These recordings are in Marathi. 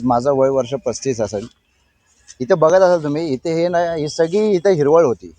माझं वय वर्ष 35 असेल। इथे बघत असाल तुम्ही, इथे हे ना, ही सगळी इथे हिरवळ होती,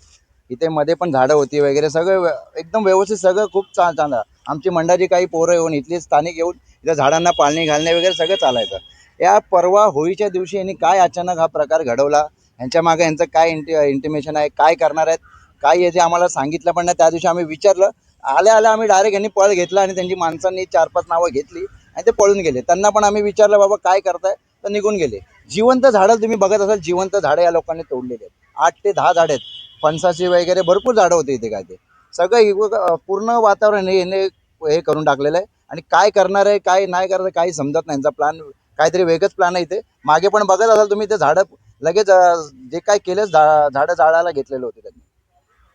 इथे मध्ये पण झाडं होती वगैरे, सगळं एकदम व्यवस्थित, सगळं खूप चांगलं। आमची मंडळी काही पोरं येऊन, इथली स्थानिक येऊन इथे झाडांना पाणी घालणे वगैरे सगळं चालायचं। या परवा होळीच्या दिवशी यांनी काय अचानक हा प्रकार घडवला, यांच्या मागे यांचं काय इंटिमेशन आहे, काय करणार आहेत, काय याचे आम्हाला सांगितलं पण नाही। त्या दिवशी आम्ही विचारलं, आल्या आल्या डायरेक्ट यांनी पळ घेतला आणि त्यांची माणसांनी 4-5 नावं घेतली आणि ते पळून गेले। त्यांना पण आम्ही विचारलं, बाबा काय करताय, तर निघून गेले। जिवंत झाडं तुम्ही बघत असाल, जिवंत झाडं या लोकांनी तोडलेली आहेत। 8 ते 10 झाडं आहेत, फणसाची वगैरे भरपूर झाडं होती इथे। काय ते सगळं पूर्ण वातावरण हे करून टाकलेलं आहे आणि काय करणार आहे काय नाही करणार काही समजत नाही। यांचा प्लॅन काहीतरी वेगळंच प्लॅन आहे इथे मागे। पण बघत असाल तुम्ही, ते झाडं लगेच जे काय केलं, झाडं जाळायला घेतलेलं होते त्यांनी।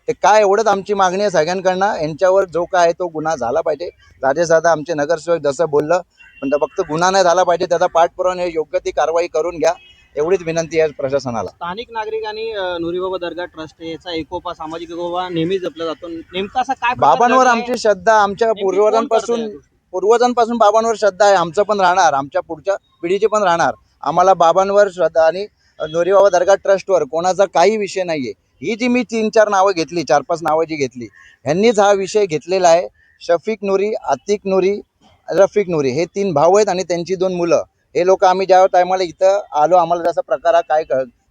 ते काय एवढंच आमची मागणी आहे सगळ्यांकडनं, यांच्यावर जो काय आहे तो गुन्हा झाला पाहिजे। राजेशदादा आमचे नगरसेवक जसं बोललं, पण फक्त गुन्हा नाही झाला पाहिजे, त्याचा पाठपुरावा योग्य ती कारवाई करून घ्या, एवढीच विनंती आहे प्रशासनाला। स्थानिक नागरिकांनी नुरीबाबा दर्गा ट्रस्ट याचा एकोपा, सामाजिक एकोपा नेहमी जपला जातो। नेमका असा काय बाबांवर आमची श्रद्धा, आमच्या पूर्वजांपासून बाबांवर श्रद्धा आहे। आमचं पण राहणार, आमच्या पुढच्या पिढीची पण राहणार। आम्हाला बाबांवर श्रद्धा आणि नुरीबाबा दर्गा ट्रस्टवर कोणाचा काही विषय नाहीये। ही जी मी 3-4 नावं घेतली, 4-5 नावं जी घेतली, ह्यांनीच हा विषय घेतलेला आहे। शफिक नुरी, आतिक नुरी, रफिक नुरी हे 3 भाऊ आहेत आणि त्यांची 2 मुलं। हे लोक आम्ही ज्या टायमाला इथं आलो, आम्हाला जसा प्रकार हा काय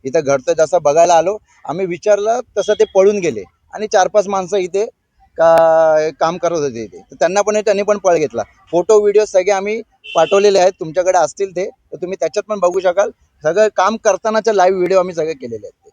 इथं घडतं जसं बघायला आलो, आम्ही विचारलं तसं ते पळून गेले आणि 4-5 माणसं इथे काम करत होते इथे, तर त्यांनी पण पळ घेतला। फोटो व्हिडिओ सगळे आम्ही पाठवलेले आहेत, तुमच्याकडे असतील ते, तर तुम्ही त्याच्यात पण बघू शकाल। सगळं काम करतानाचे लाईव्ह व्हिडिओ आम्ही सगळे केलेले आहेत।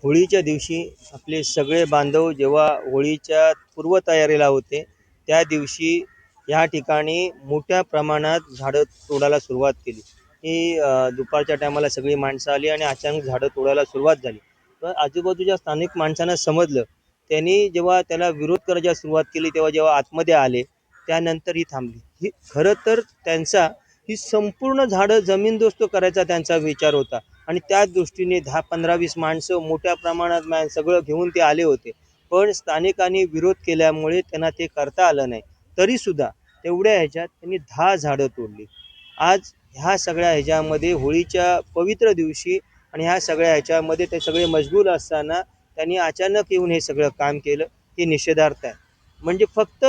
होळीच्या दिवशी आपले सगळे बांधव जेव्हा होळीच्या पूर्वतयारीला होते, त्या दिवशी या ठिकाणी मोठ्या प्रमाणात झाडं तोडायला सुरुवात केली। ही दुपारच्या टायमाला सगळी माणसं आली आणि अचानक झाडं तोडायला सुरुवात झाली। तर आजूबाजूच्या स्थानिक माणसांना समजलं, त्यांनी जेव्हा त्याला विरोध करायला सुरुवात केली, जेव्हा आतमध्ये आले, त्यानंतर ही थांबली। ही खरं तर त्यांचा ही संपूर्ण झाडं जमीनदोस्त करायचा त्यांचा विचार होता आणि त्या दृष्टीने 10-15-20 माणसं मोठ्या प्रमाणात सगळं घेऊन ते आले होते। पण स्थानिकांनी विरोध केल्यामुळे त्यांना ते करता आलं नाही। तरीसुद्धा तेवढ्या ह्याच्यात त्यांनी 10 झाडं तोडली। आज ह्या सगळ्या ह्याच्यामध्ये होळीच्या पवित्र दिवशी आणि ह्या सगळ्या ह्याच्यामध्ये ते सगळे मशगूल असताना त्यांनी अचानक येऊन हे सगळं काम केलं, हे निषेधार्थ आहे। म्हणजे फक्त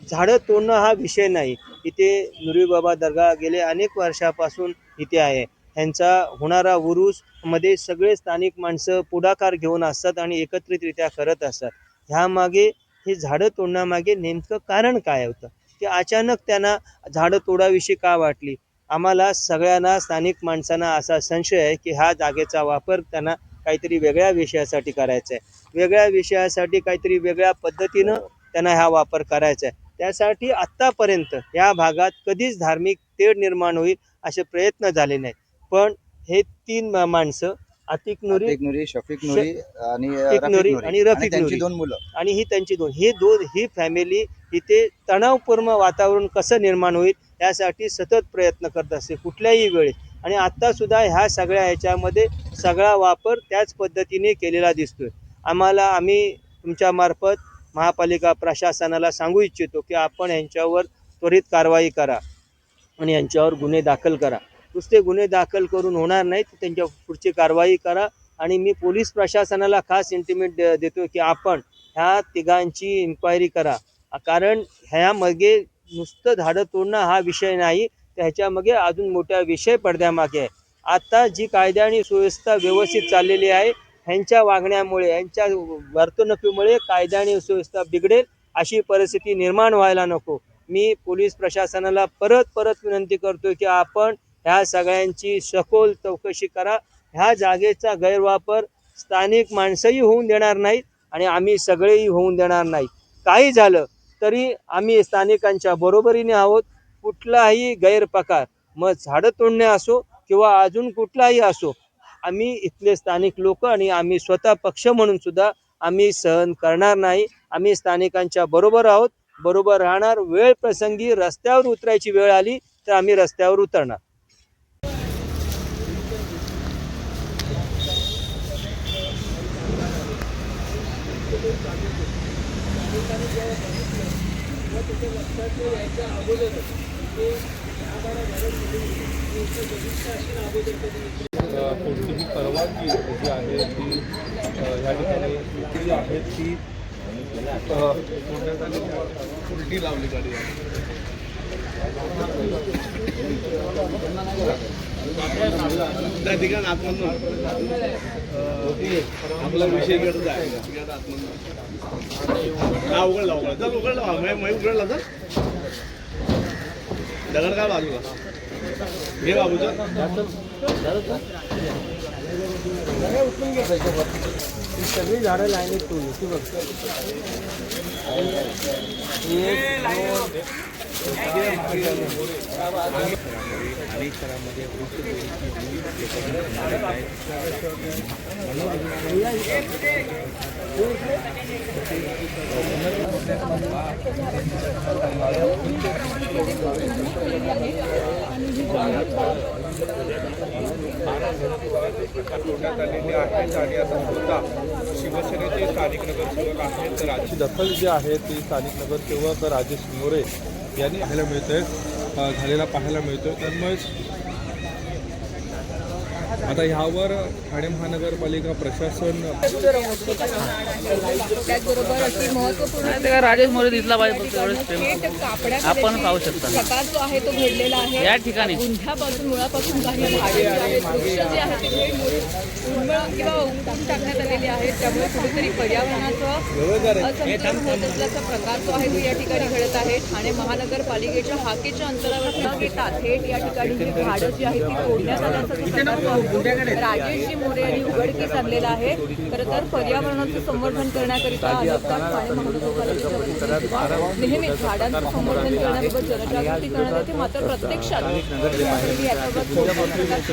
झाडं तोडणं हा विषय नाही, इथे नुरीबाबा दर्गा गेले अनेक वर्षापासून इथे आहे। ह्यांचा होणारा उरूसमध्ये सगळे स्थानिक माणसं पुढाकार घेऊन असतात आणि एकत्रितरित्या करत असतात। ह्यामागे हे झाडं तोडण्यामागे नेमकं कारण काय होतं, की अचानक त्यांना झाडं तोडाविषयी का वाटली? आम्हाला सगळ्यांना स्थानिक माणसांना असा संशय आहे की ह्या जागेचा वापर त्यांना काहीतरी वेगळ्या विषयासाठी करायचा आहे, वेगळ्या विषयासाठी काहीतरी वेगळ्या पद्धतीनं त्यांना हा वापर करायचा आहे। त्यासाठी आत्तापर्यंत या भागात कधीच धार्मिक तेढ निर्माण होईल असे प्रयत्न झाले नाहीत। पण हे 3 माणसं, आतिक नुरी, शफिक नुरी आणि रफिक त्यांची नुरी 2 मुलं आणि ही त्यांची 2 ही फॅमिली इथे तणावपूर्ण वातावरण कसं निर्माण होईल यासाठी सतत प्रयत्न करत असते कुठल्याही वेळी। आणि आत्तासुद्धा ह्या सगळ्या ह्याच्यामध्ये सगळा वापर त्याच पद्धतीने केलेला दिसतोय। आम्ही तुमच्यामार्फत महापालिका प्रशासनाला सांगू इच्छितो की आपण यांच्यावर त्वरित कारवाई करा आणि यांच्यावर गुन्हे दाखल करा। नुसते गुन्हे दाखल करून होणार नाहीत, त्यांच्या पुढची कारवाई करा। आणि मी पोलीस प्रशासनाला खास इंटिमेट देतो की आपण ह्या तिघांची इन्क्वायरी करा, कारण ह्यामागे नुसतं झाडं तोडणं हा विषय नाही, तर ह्याच्यामागे अजून मोठा विषय पडद्यामागे आहे। आता जी कायदा आणि सुव्यवस्था व्यवस्थित चाललेली आहे, ह्यांच्या वागण्यामुळे, ह्यांच्या वर्तणुकीमुळे कायदा आणि सुव्यवस्था बिघडेल अशी परिस्थिती निर्माण व्हायला नको। मी पोलीस प्रशासनाला परत विनंती करतो की आपण ह्या सगळ्यांची सखोल चौकशी करा। ह्या जागेचा गैरवापर स्थानिक माणसंही होऊन देणार नाहीत आणि आम्ही सगळेही होऊन देणार नाही। काही झालं तरी आम्ही स्थानिकांच्या बरोबरीने आहोत। कुठलाही गैरप्रकार, मग झाडं तोडणे असो किंवा अजून कुठलाही असो, आम्ही इथले स्थानिक लोक आणि आम्ही स्वतः पक्ष म्हणून सुद्धा आम्ही सहन करणार नाही। आम्ही स्थानिकांच्या बरोबर आहोत, बरोबर राहणार। वेळ प्रसंगी रस्त्यावर उतरायची वेळ आली तर आम्ही रस्त्यावर उतरणार। कोणतीही परवानगी जी आहे ती ह्या ठिकाणी जी आहे ती सोडण्यात आलेली आहे. उलटी लावली गाडी त्या ठिकाणी आपला विषय घेतच आहे. हा उघडला उघडला चल उघडला मी उघडला तर दगड काय बाजूला घे बाबूचं सगळी झाडं लाईनीत तोडली ती बघ. अनेक शहरांमध्ये करण्यात आलेली आहे आणि आता सुद्धा शिवसेनेचे स्थानिक नगरसेवक आहेत. राज्याची दखल जी आहे ती स्थानिक नगरसेवक राजेश मोरे यांनी पाहायला मिळतंय झालेला पाहायला मिळतोय. त्यामुळेच आता ह्यावर ठाणे महानगरपालिका प्रशासन त्याचबरोबर अशी महत्त्वपूर्ण राजेश मोरे दिसला पाहिजे थेट कापडाखाली आपण पाहू शकता प्रकार जो आहे तो घडलेला आहे. या ठिकाणी गुंठ्यापासून मुळापासून काही झाडे जी आहेत, वृक्ष जे आहे ते उन्मळून किंवा उपटून टाकण्यात आलेले आहेत. त्यामुळे कुठेतरी पर्यावरणाचं असंतुलन होत असल्याचा प्रकार जो आहे तो या ठिकाणी घडत आहे. ठाणे महानगरपालिकेच्या हाकेच्या अंतरावर न घेता थेट या ठिकाणी ही झाडं जी आहेत ती तोडण्यात आल्याचा जो प्रकार जो आहे राजेशजी मोरे यांनी उघडकीस आणलेला आहे. खरं तर पर्यावरणाचं संवर्धन करण्याकरिता अनेकदा ठाणे महानगरपालिकेच्या वतीने नेहमीच झाडांचं संवर्धन करण्याबाबत जनजागृती करण्यात येते. मात्र प्रत्यक्षात याच्याबाबत